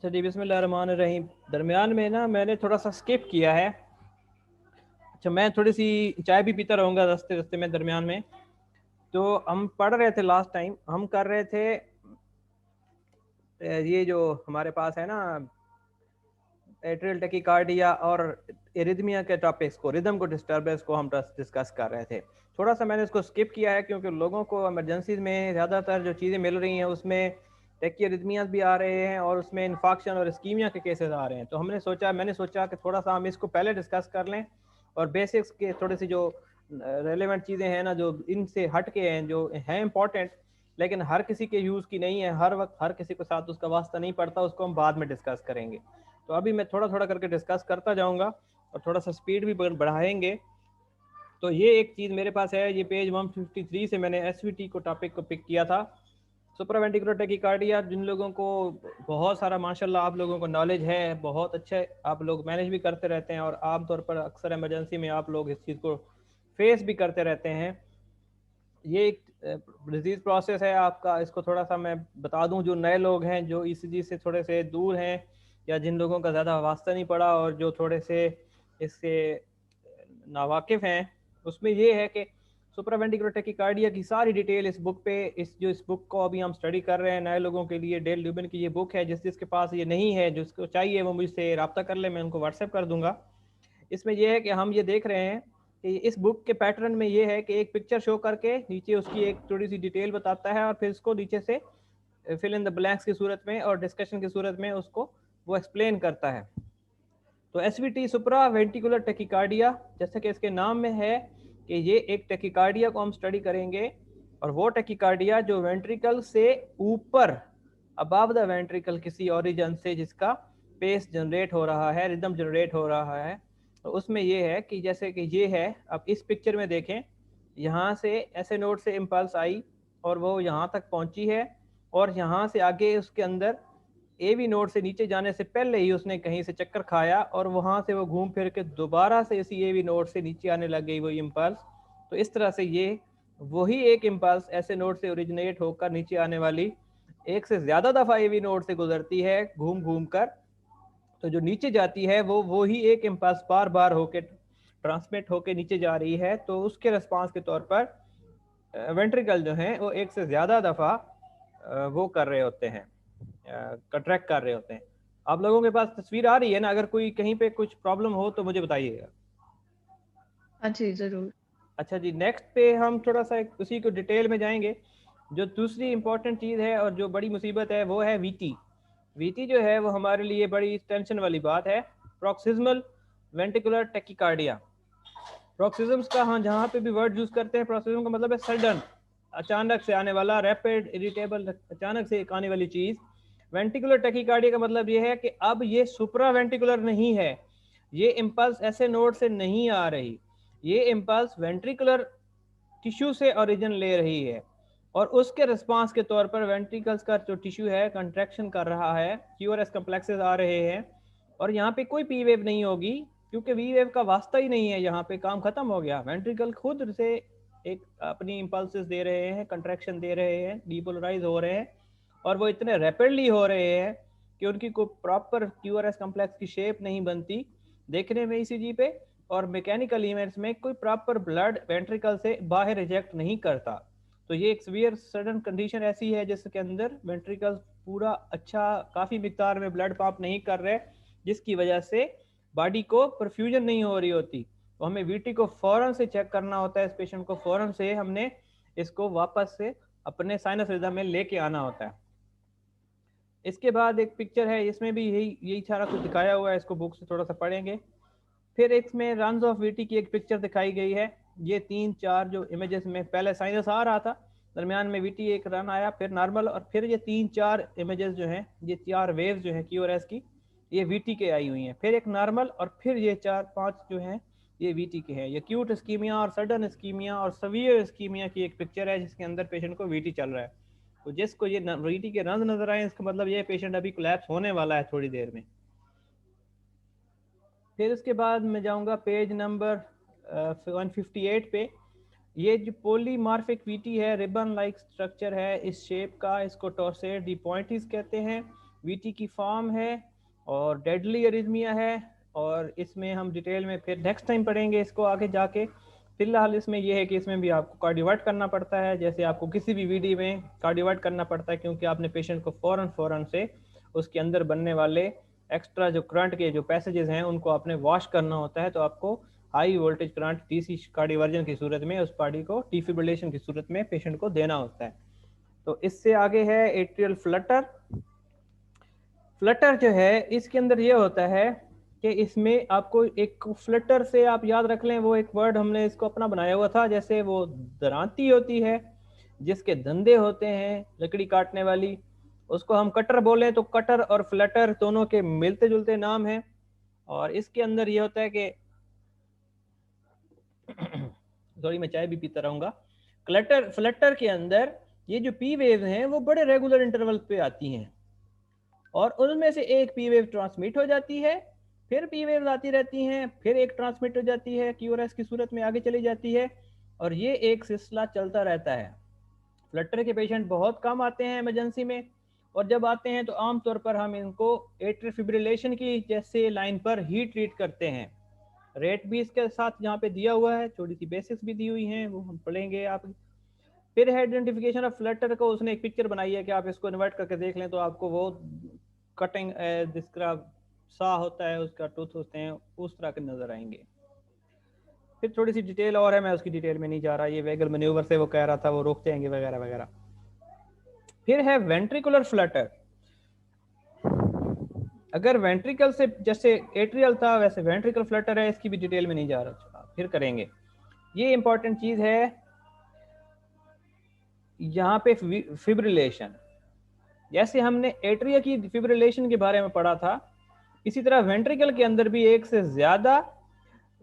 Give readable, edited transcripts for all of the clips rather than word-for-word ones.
अच्छा जी, बिस्मिल्लाहिर्रहमानिर्रहीम। दरमियान में ना मैंने थोड़ा सा स्किप किया है। अच्छा, मैं थोड़ी सी चाय भी पीता रहूँगा रास्ते रास्ते में दरमियान में। तो हम पढ़ रहे थे, लास्ट टाइम हम कर रहे थे ये जो हमारे पास है ना, एट्रियल टेकिकार्डिया और एरिथमिया के टॉपिक्स को, रिदम को, डिस्टर्बेंस को हम डिस्कस कर रहे थे। थोड़ा सा मैंने इसको स्किप किया है क्योंकि लोगों को इमरजेंसीज में ज़्यादातर जो चीज़ें मिल रही हैं उसमें टेकियारिथमियाज भी आ रहे हैं और उसमें इन्फाक्शन और स्कीमिया के केसेस आ रहे हैं। तो मैंने सोचा कि थोड़ा सा हम इसको पहले डिस्कस कर लें और बेसिक्स के थोड़ी सी जो रेलेवेंट चीज़ें हैं ना, जो इनसे हट के हैं, जो हैं इंपॉर्टेंट लेकिन हर किसी के यूज़ की नहीं है, हर वक्त हर किसी के साथ उसका वास्ता नहीं पड़ता, उसको हम बाद में डिस्कस करेंगे। तो अभी मैं थोड़ा थोड़ा करके डिस्कस करता जाऊंगा और थोड़ा सा स्पीड भी बढ़ाएंगे। तो ये एक चीज़ मेरे पास है, ये पेज 153 से मैंने एसवीटी को टॉपिक को पिक किया था, सुप्रावेंट्रिकुलर टेकिकार्डिया। जिन लोगों को बहुत सारा माशाल्लाह आप लोगों को नॉलेज है, बहुत अच्छे आप लोग मैनेज भी करते रहते हैं और आमतौर पर अक्सर इमरजेंसी में आप लोग इस चीज़ को फेस भी करते रहते हैं। ये एक डिजीज़ प्रोसेस है आपका। इसको थोड़ा सा मैं बता दूं, जो नए लोग हैं, जो ईसीजी से थोड़े से दूर हैं या जिन लोगों का ज़्यादा वास्ता नहीं पड़ा और जो थोड़े से इससे नावाकिफ़ हैं, उसमें ये है कि सुप्रावेंट्रिकुलर टेकिकार्डिया की सारी डिटेल इस बुक पे, इस बुक को अभी हम स्टडी कर रहे हैं नए लोगों के लिए। डेल ल्यूबिन की ये बुक है। जिसके पास ये नहीं है, जिसको चाहिए वो मुझसे रब्ता कर ले, मैं उनको व्हाट्सएप कर दूंगा। इसमें यह है कि हम ये देख रहे हैं कि इस बुक के पैटर्न में ये है कि एक पिक्चर शो करके नीचे उसकी एक थोड़ी सी डिटेल बताता है और फिर इसको नीचे से फिल इन द ब्लैंक्स की सूरत में और डिस्कशन की सूरत में उसको वो एक्सप्लेन करता है। तो एसवीटी सुप्रा वेंटिकुलर टेकिकार्डिया, जैसे कि इसके नाम में है कि ये एक टेकिकार्डिया को हम स्टडी करेंगे, और वो टेकिकार्डिया जो वेंट्रिकल से ऊपर, अबव द वेंट्रिकल, किसी ओरिजन से जिसका पेस जनरेट हो रहा है, रिदम जनरेट हो रहा है। तो उसमें ये है कि जैसे कि ये है, अब इस पिक्चर में देखें, यहाँ से ऐसे नोड से इम्पल्स आई और वो यहाँ तक पहुँची है और यहाँ से आगे उसके अंदर ए बी नोड से नीचे जाने से पहले ही उसने कहीं से चक्कर खाया और वहां से वो घूम फिर के दोबारा से इसी ए बी नोड से नीचे आने लग गई वो इम्पल्स। तो इस तरह से ये वही एक इम्पल्स ऐसे नोड से ओरिजिनेट होकर नीचे आने वाली एक से ज्यादा दफा ए बी नोड से गुजरती है घूम घूम कर। तो जो नीचे जाती है वो ही एक इम्पल्स बार बार होके ट्रांसमिट होके नीचे जा रही है। तो उसके रिस्पांस के तौर पर वेंट्रिकल जो हैं वो एक से ज्यादा दफा वो कर रहे होते हैं, कंट्रैक्ट कर रहे होते हैं। आप लोगों के पास तस्वीर आ रही है ना? अगर कोई कहीं पे कुछ प्रॉब्लम हो तो मुझे बताइएगा। हाँ जी, ज़रूर। अच्छा जी, नेक्स्ट पे हम थोड़ा सा उसी को डिटेल में जाएंगे। जो दूसरी इंपॉर्टेंट चीज़ है और जो बड़ी मुसीबत है वो है वीटी। वीटी जो है वो हमारे लिए बड़ी टेंशन वाली बात है, प्रोक्सिज्मल वेंटिकुलर टेकिकार्डिया। प्रोक्सिज्म्स का हाँ जहाँ पे भी वर्ड यूज़ करते हैं, प्रोक्सिज्म का मतलब है सडन, अचानक से आने वाला, रैपिड, इरिटेबल, अचानक से एक आने वाली चीज़। वेंटिकुलर टेकिकार्डिया का मतलब ये है कि अब ये सुप्रा वेंटिकुलर नहीं है, ये इम्पल्स ऐसे नोड से नहीं आ रही, ये इम्पल्स वेंट्रिकुलर टिश्यू से ओरिजिन ले रही है और उसके रिस्पांस के तौर पर वेंट्रिकल्स का जो टिश्यू है कंट्रैक्शन कर रहा है, क्यूआरएस कम्प्लेक्सेस आ रहे हैं और यहाँ पे कोई पी वेव नहीं होगी क्योंकि वी वेव का वास्ता ही नहीं है। यहाँ पे काम खत्म हो गया। वेंट्रिकल खुद से एक अपनी इम्पल्सेस दे रहे हैं, कंट्रैक्शन दे रहे हैं, डीपोलराइज हो रहे हैं और वो इतने रैपिडली हो रहे हैं कि उनकी कोई प्रॉपर क्यूआरएस कम्प्लेक्स की शेप नहीं बनती देखने में ईसीजी पे, और मैकेनिकल इवेंट्स में कोई प्रॉपर ब्लड वेंट्रिकल से बाहर रिजेक्ट नहीं करता। तो ये एक सीवियर सडन कंडीशन ऐसी है जिसके अंदर वेंट्रिकल पूरा अच्छा काफ़ी मिकदार में ब्लड पंप नहीं कर रहे, जिसकी वजह से बॉडी को परफ्यूजन नहीं हो रही होती। तो हमें वीटी को फ़ौरन से चेक करना होता है, इस पेशेंट को फ़ौरन से हमने इसको वापस से अपने साइनस रिदम में लेके आना होता है। इसके बाद एक पिक्चर है, इसमें भी यही यही सारा कुछ दिखाया हुआ है, इसको बुक से थोड़ा सा पढ़ेंगे। फिर इसमें रन्स ऑफ वीटी की एक पिक्चर दिखाई गई है। ये 3-4 जो इमेजेस में पहले साइनस आ रहा था, दरमियान में वीटी एक रन आया, फिर नॉर्मल, और फिर ये 3-4 इमेजेस जो हैं, ये 4 वेव्स जो हैं क्यू और एस की, ये वीटी के आई हुई हैं। फिर एक नॉर्मल और फिर ये 4-5 जो हैं ये वीटी के हैं। ये क्यूट स्कीमिया और सडन स्कीमिया और सवियर स्कीमिया की एक पिक्चर है जिसके अंदर पेशेंट को वीटी चल रहा है। तो जिसको ये वीटी के रंज नजर आए, इसका मतलब ये पेशेंट अभी कोलैप्स होने वाला है थोड़ी देर में। फिर उसके बाद मैं जाऊंगा पेज नंबर 158 पे। ये जो पोलीमार्फिक वीटी है, रिबन लाइक स्ट्रक्चर है इस शेप का, इसको टॉर्सेट दी पॉइंटिस कहते हैं। वीटी की फॉर्म है और डेडली एरिथमिया है, और इसमें हम डिटेल में फिर नेक्स्ट टाइम पढ़ेंगे इसको आगे जाके। फिलहाल इसमें यह है कि इसमें भी आपको कार्डियोवर्ट करना पड़ता है, जैसे आपको किसी भी वीडी में कार्डियोवर्ट करना पड़ता है, क्योंकि आपने पेशेंट को फ़ौरन से उसके अंदर बनने वाले एक्स्ट्रा जो करंट के जो पैसेजेस हैं उनको आपने वॉश करना होता है। तो आपको high voltage current DC cardioversion की सूरत में उस बॉडी को डिफिब्रिलेशन की सूरत में पेशेंट को देना होता है। तो इससे आगे है एट्रियल फ्लटर। फ्लटर जो है इसके अंदर ये होता है कि इसमें आपको एक फ्लटर से आप याद रख लें, वो एक वर्ड हमने इसको अपना बनाया हुआ था, जैसे वो दरांती होती है जिसके धंधे होते हैं लकड़ी काटने वाली, उसको हम कटर बोले, तो कटर और फ्लटर दोनों के मिलते जुलते नाम हैं। और इसके अंदर ये होता है कि सॉरी मैं चाय भी पीता रहूंगा। फ्लटर के अंदर ये जो पी वेव हैं वो बड़े रेगुलर इंटरवल पे आती हैं, और उनमें से एक पी वेव ट्रांसमिट हो जाती है, फिर पी वेव आती रहती हैं, फिर एक ट्रांसमिट हो जाती है, क्यूआरएस की सूरत में आगे चली जाती है, और ये एक सिलसिला चलता रहता है। फ्लटर के पेशेंट बहुत कम आते हैं इमरजेंसी में, और जब आते हैं तो आमतौर पर हम इनको एट्रियल फिब्रिलेशन की जैसे लाइन पर ही ट्रीट करते हैं। रेट भी इसके साथ यहाँ पे दिया हुआ है, थोड़ी सी बेसिक्स भी दी हुई हैं, वो हम पढ़ेंगे आप। फिर है आइडेंटिफिकेशन ऑफ फ्लटर को उसने एक पिक्चर बनाई है कि आप इसको इन्वर्ट करके देख लें तो आपको वो कटिंग जिसका सा होता है उसका टूथ होते हैं उस तरह के नजर आएंगे। फिर थोड़ी सी डिटेल और है, मैं उसकी डिटेल में नहीं जा रहा, ये वेगल मैन्यूवर से वो कह रहा था वो रोक जाएंगे वगैरह वगैरह। फिर है वेंट्रिकुलर फ्लटर। अगर वेंट्रिकल से जैसे एट्रियल था वैसे वेंट्रिकल फ्लटर है, इसकी भी डिटेल में नहीं जा रहा, फिर करेंगे। ये इंपॉर्टेंट चीज है यहाँ पे फिब्रिलेशन, जैसे हमने एट्रिया की फिब्रिलेशन के बारे में पढ़ा था, इसी तरह वेंट्रिकल के अंदर भी एक से ज्यादा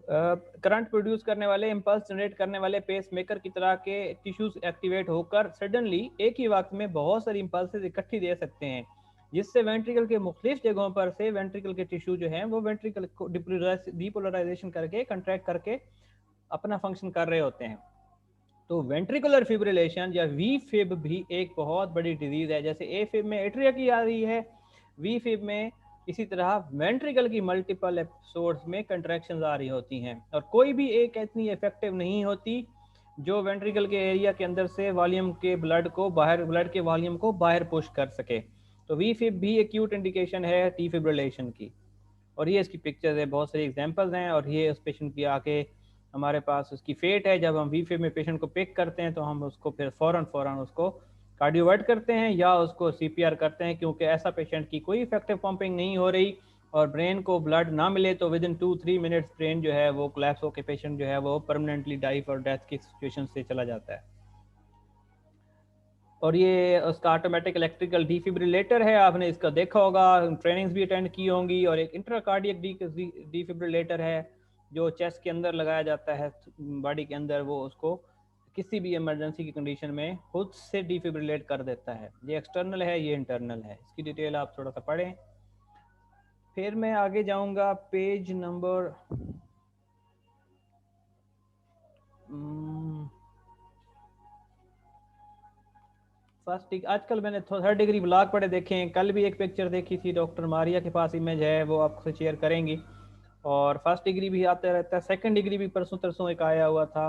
करंट प्रोड्यूस करने वाले, इंपल्स जनरेट करने वाले पेस मेकर की तरह के टिश्यूज एक्टिवेट होकर सडनली एक ही वक्त में बहुत सारी इंपल्सेस इकट्ठी दे सकते हैं, जिससे वेंट्रिकल के मुख्तलिफ जगहों पर से वेंट्रिकल के टिश्यू जो हैं वो वेंट्रिकल को डिपोलराइजेशन करके कंट्रैक्ट करके अपना फंक्शन कर रहे होते हैं। तो वेंट्रिकुलर फिब्रिलेशन या वी फिब भी एक बहुत बड़ी डिजीज है, जैसे ए फिब में एट्रिया की आ रही है, वी फिब में इसी तरह वेंट्रिकल की मल्टीपल एपिसोड्स में कंट्रैक्शंस आ रही होती हैं, और कोई भी एक इतनी इफेक्टिव नहीं होती जो वेंट्रिकल के एरिया के अंदर से वॉल्यूम के ब्लड के वॉल्यूम को बाहर पुश कर सके। तो वी फिब भी एक्यूट इंडिकेशन है टी फिब्रिलेशन की, और ये इसकी पिक्चर्स है, बहुत सारी एग्जांपल्स हैं, और ये उस पेशेंट की आके हमारे पास उसकी फेट है। जब हम वी फिब में पेशेंट को पिक करते हैं तो हम उसको फिर फौरन उसको कार्डियोवर्ट करते हैं या उसको सीपीआर करते हैं, क्योंकि ऐसा पेशेंट की कोई इफेक्टिव पंपिंग नहीं हो रही और ब्रेन को ब्लड ना मिले तो विद इन 2-3 मिनट्स ब्रेन जो है वो कोलैप्स होकर पेशेंट जो है वो परमानेंटली लाइफ और डेथ की सिचुएशन से चला जाता है। और ये उसका ऑटोमेटिक इलेक्ट्रिकल डिफिब्रिलेटर है, आपने इसका देखा होगा, ट्रेनिंग्स भी अटेंड की होंगी। और एक इंट्राकार्डियक डिफिब्रिलेटर है जो चेस्ट के अंदर लगाया जाता है बॉडी के अंदर, वो उसको किसी भी इमरजेंसी की कंडीशन में खुद से डिफिब्रिलेट कर देता है। ये एक्सटर्नल है, ये इंटरनल है, इसकी डिटेल आप थोड़ा सा पढ़ें। फिर मैं आगे जाऊंगा पेज नंबर फर्स्ट। आजकल मैंने 3rd डिग्री ब्लॉक पढ़े देखे हैं, कल भी एक पिक्चर देखी थी, डॉक्टर मारिया के पास इमेज है, वो आपसे शेयर करेंगी। और 1st डिग्री भी आता रहता है, 2nd डिग्री भी परसों तरसों एक आया हुआ था।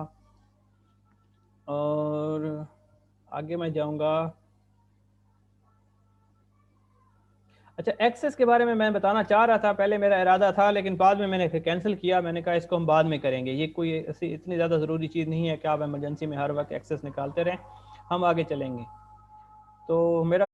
और आगे मैं जाऊंगा, अच्छा एक्सेस के बारे में मैं बताना चाह रहा था, पहले मेरा इरादा था लेकिन बाद में मैंने फिर कैंसिल किया, मैंने कहा इसको हम बाद में करेंगे, ये कोई ऐसी इतनी ज़्यादा ज़रूरी चीज़ नहीं है कि आप इमरजेंसी में हर वक्त एक्सेस निकालते रहें, हम आगे चलेंगे। तो मेरा